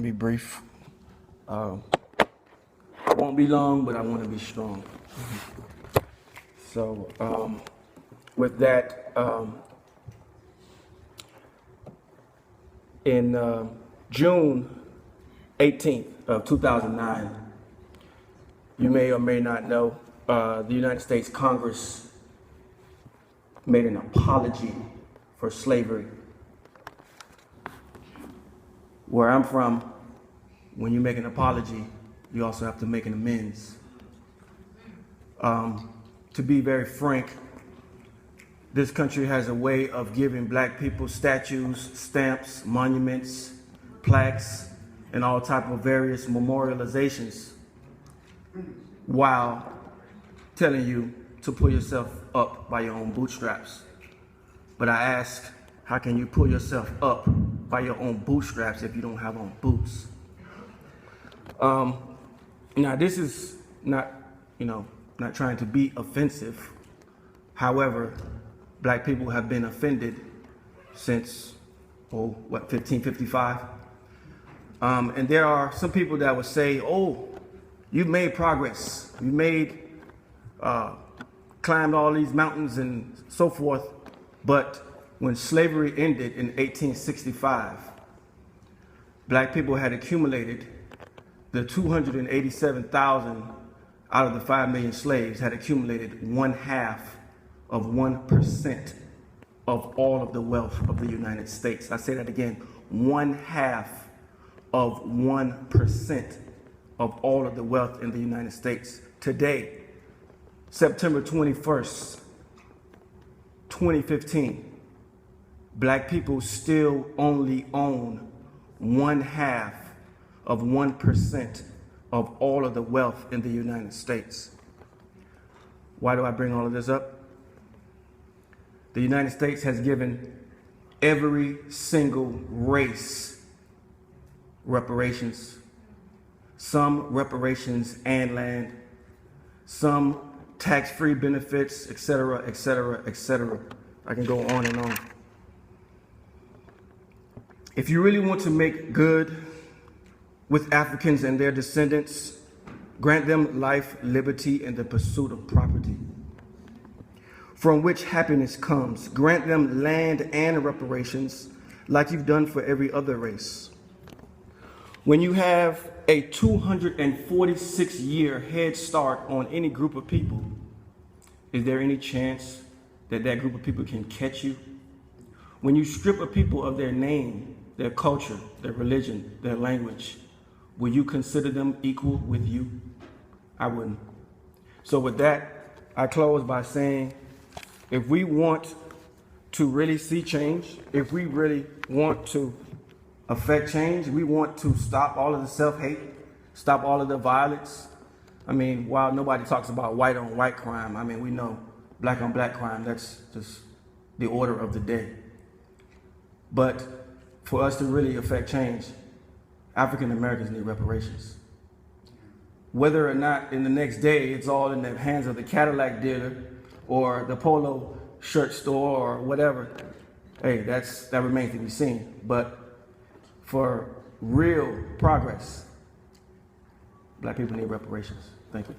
Be brief. Won't be long, but I want to be strong. So, with that, in June 18th of 2009, you may or may not know, the United States Congress made an apology for slavery. Where I'm from, when you make an apology, you also have to make an amends. To be very frank, this country has a way of giving black people statues, stamps, monuments, plaques, and all type of various memorializations while telling you to pull yourself up by your own bootstraps. But I ask, how can you pull yourself up by your own bootstraps if you don't have on boots? Now this is not, not trying to be offensive. However, black people have been offended since, 1555? And there are some people that would say, oh, you've made progress. You climbed all these mountains and so forth. But when slavery ended in 1865, black people had accumulated the 287,000 out of the 5 million slaves had accumulated 1/2% of all of the wealth of the United States. I say that again, 1/2% of all of the wealth in the United States. Today, September 21st, 2015, black people still only own 1/2% of all of the wealth in the United States. Why do I bring all of this up? The United States has given every single race reparations, some reparations and land, some tax-free benefits, etc., etc., etc. I can go on and on. If you really want to make good with Africans and their descendants, grant them life, liberty, and the pursuit of property, from which happiness comes. Grant them land and reparations like you've done for every other race. When you have a 246-year head start on any group of people, is there any chance that that group of people can catch you? When you strip a people of their name, their culture, their religion, their language, will you consider them equal with you? I wouldn't. So with that, I close by saying, if we want to really see change, if we really want to affect change, we want to stop all of the self-hate, stop all of the violence. I mean, while nobody talks about white on white crime, I mean, we know black on black crime, that's just the order of the day. But for us to really affect change, African Americans need reparations. Whether or not in the next day it's all in the hands of the Cadillac dealer or the polo shirt store or whatever, hey, that remains to be seen. But for real progress, black people need reparations. Thank you.